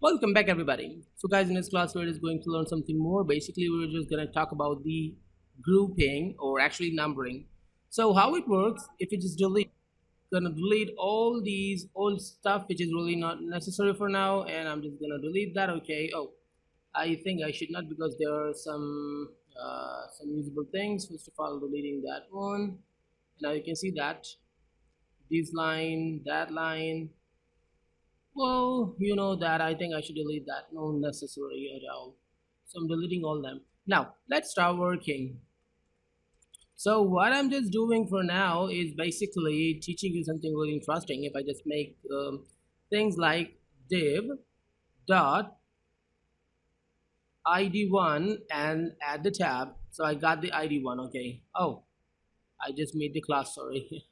Welcome back, everybody. So, guys, in this class, we're just going to learn something more. Basically, we're just going to talk about the grouping or actually numbering. So, how it works, if you just gonna delete all these old stuff which is really not necessary for now, and I'm just gonna delete that. Okay. Oh, I think I should not because there are some usable things. First of all, deleting that one. Now you can see that this line, that line. Well, you know that I think I should delete that. No necessary at all. So I'm deleting all them. Now let's start working. So what I'm just doing for now is basically teaching you something really interesting. If I just make things like div dot id1 and add the tab. So I got the id1. Okay. Oh, I just made the class. Sorry.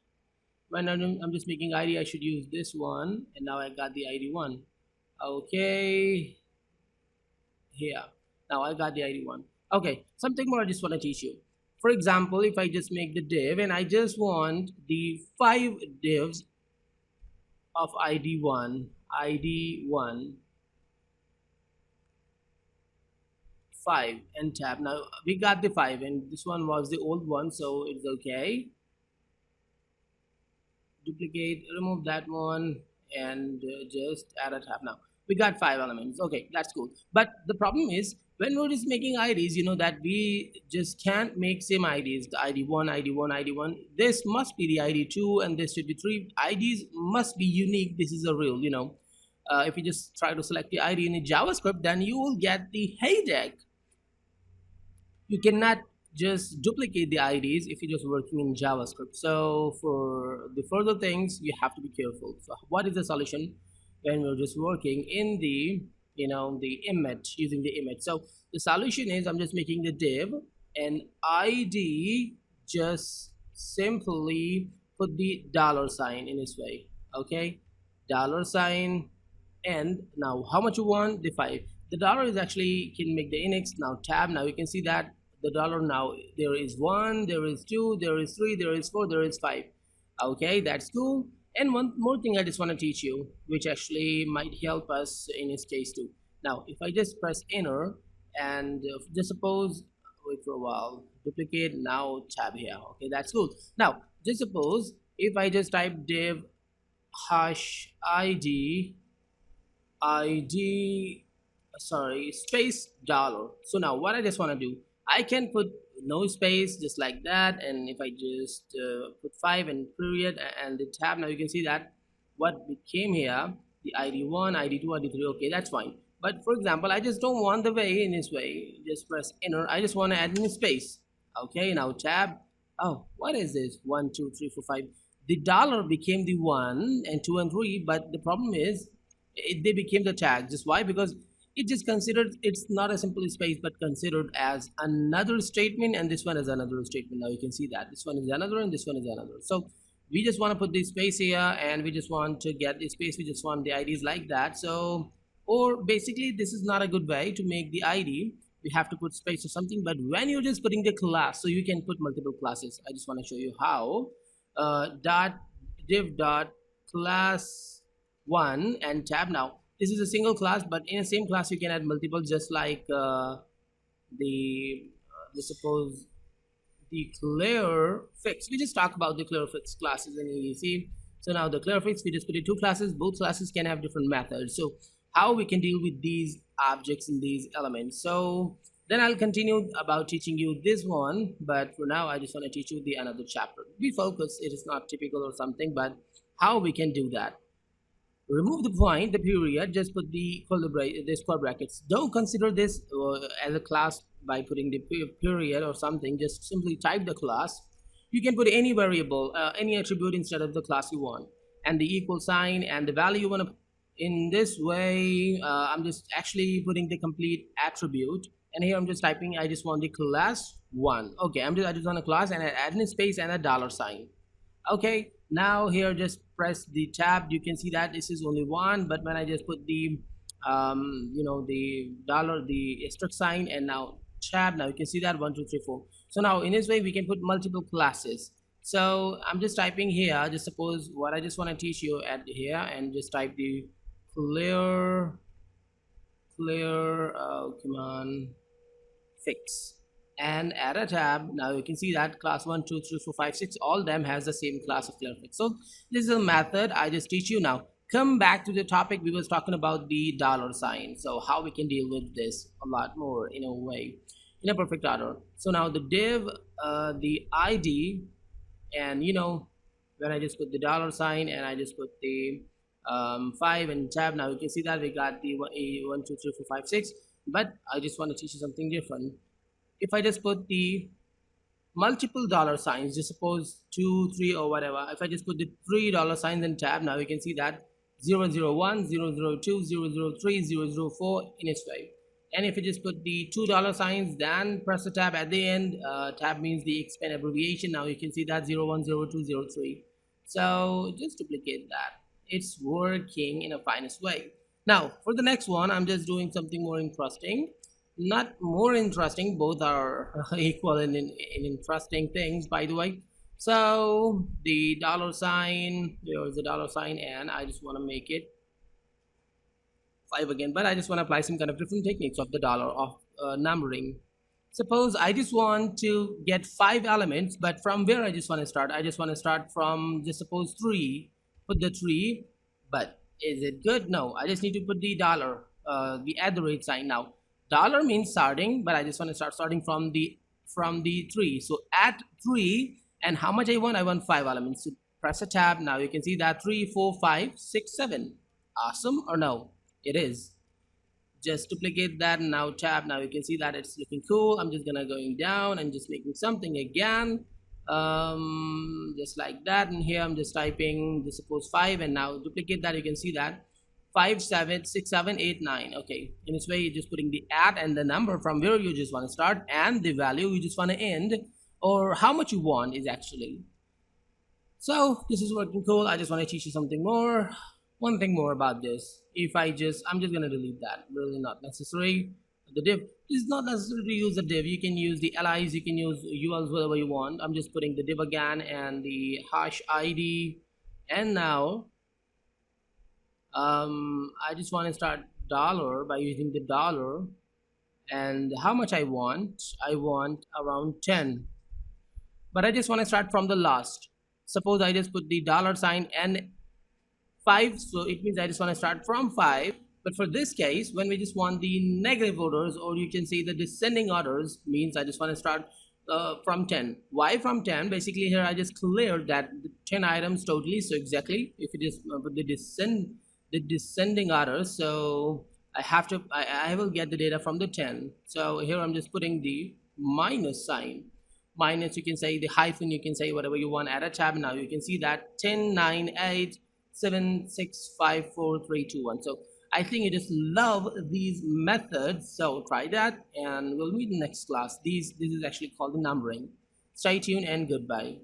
When I'm just making id, I should use this one, and now I got the id1. Okay, here. Now I got the ID one. Okay, something more I just want to teach you. For example, if I just make the div and I just want the 5 divs of ID1, 5 and tab. Now we got the 5 and this one was the old one, so it's okay. Duplicate, remove that one, and just add a tab. Now we got 5 elements. Okay, that's cool, but the problem is when we're just making ids, you know that we just can't make same ids, the id1, id1, id1. This must be the id2 and this should be 3 ids, must be unique. This is a rule, if you just try to select the id in the javascript, then you will get the headache. You cannot just duplicate the IDs if you're just working in JavaScript. So for the further things, you have to be careful. So what is the solution when we're just working in the Emmet, using the Emmet? So the solution is I'm just making the div and ID, just simply put the dollar sign in this way. Okay, dollar sign, and now how much you want, the 5. The dollar is actually can make the index. Now tab, now you can see that the dollar, now there is 1, there is 2, there is 3, there is 4, there is 5. Okay, that's cool. And one more thing I just want to teach you, which actually might help us in this case too. Now if I just press enter and just suppose, wait for a while, duplicate, now tab here. Okay, that's cool. Now just suppose if I just type div hash id sorry, space dollar. So now what I just want to do, I can put no space just like that, and if I just put 5 and period and the tab, now you can see that what became here, the id1, id2, id3. Okay, that's fine. But for example, I just don't want the way in this way. Just press enter. I just want to add in space. Okay, now tab. Oh, what is this? 1 2 3 4 5. The dollar became the 1 and 2 and 3, but the problem is they became the tag. Just why? Because it just considered, it's not a simple space but considered as another statement, and this one is another statement. Now you can see that this one is another and this one is another. So we just want to put the space here, and we just want to get the space, we just want the IDs like that. So, or basically this is not a good way to make the ID. We have to put space or something. But when you're just putting the class, so you can put multiple classes. I just want to show you how. Dot div dot class 1 and tab. Now this is a single class, but in the same class you can add multiple, just like the suppose the clear fix. We just talk about the clear fix classes in EEC. So now the clear fix, we just put in 2 classes. Both classes can have different methods. So how we can deal with these objects and these elements. So then I'll continue about teaching you this one, but for now I just want to teach you the another chapter. Be focused. It is not typical or something, but how we can do that. Remove the point, the period, just put the square brackets. Don't consider this as a class by putting the period or something. Just simply type the class. You can put any variable, any attribute instead of the class you want, and the equal sign and the value you want to. In this way, I'm just actually putting the complete attribute, and here I'm just typing, I just want the class 1. Okay, I just want a class and an add space and a dollar sign. Okay, now here just press the tab. You can see that this is only 1, but when I just put the the dollar, the asterisk sign, and now tab, now you can see that 1 2 3 4. So now in this way we can put multiple classes. So I'm just typing here, just suppose what I just want to teach you at here, and just type the clear clear, come on, fix, and add a tab. Now you can see that class 1 2 3 4 5 6, all them has the same class of clear fix. So this is a method I just teach you. Now come back to the topic we was talking about, the dollar sign. So how we can deal with this a lot more in a way, in a perfect order. So now the div, the id, and when I just put the dollar sign and I just put the 5 and tab, now you can see that we got the 1 2 3 4 5 6. But I just want to teach you something different. If I just put the multiple dollar signs, just suppose 2 3 or whatever, if I just put the $3 signs in tab, now you can see that 001 002 003 004 in its way. And if you just put the $2 signs, then press the tab at the end. Tab means the expand abbreviation. Now you can see that 010203. So just duplicate that. It's working in a finest way. Now for the next one, I'm just doing something more interesting. Not more interesting, both are equal in interesting things, by the way. So the dollar sign, there is a dollar sign, and I just want to make it 5 again, but I just want to apply some kind of different techniques of the dollar of numbering. Suppose I just want to get 5 elements, but from where I just want to start? I just want to start from, just suppose 3, put the 3, but is it good? No, I just need to put the dollar, the at the rate sign. Now dollar means starting, but I just want to start starting from the 3. So at 3, and how much I want 5 elements. So press a tab. Now you can see that 3 4 5 6 7. Awesome or no? It is. Just duplicate that and now tab. Now you can see that it's looking cool. I'm just gonna going down and just making something again, just like that. And here I'm just typing, just suppose 5, and now duplicate that. You can see that 5 7 6 7 8 9. Okay, in this way you're just putting the at and the number from where you just want to start, and the value you just want to end, or how much you want is actually. So this is working cool. I just want to teach you something more. One thing more about this. If I'm just gonna delete that. Really not necessary. The div is not necessary to use the div. You can use the LIs, you can use ULs, whatever you want. I'm just putting the div again and the hash ID. And now I just want to start dollar by using the dollar, and how much I want around 10, but I just want to start from the last. Suppose I just put the dollar sign and 5, so it means I just want to start from 5. But for this case, when we just want the negative orders, or you can say the descending orders, means I just want to start from 10. Why from 10? Basically here I just cleared that the 10 items totally. So exactly, if it is put the descending order, so I will get the data from the 10. So here I'm just putting the minus sign. Minus, you can say the hyphen, you can say whatever you want. Add a tab. Now you can see that 10 9 8 7 6 5 4 3 2 1. So I think you just love these methods, so try that, and we'll meet in the next class. This is actually called the numbering. Stay tuned and goodbye.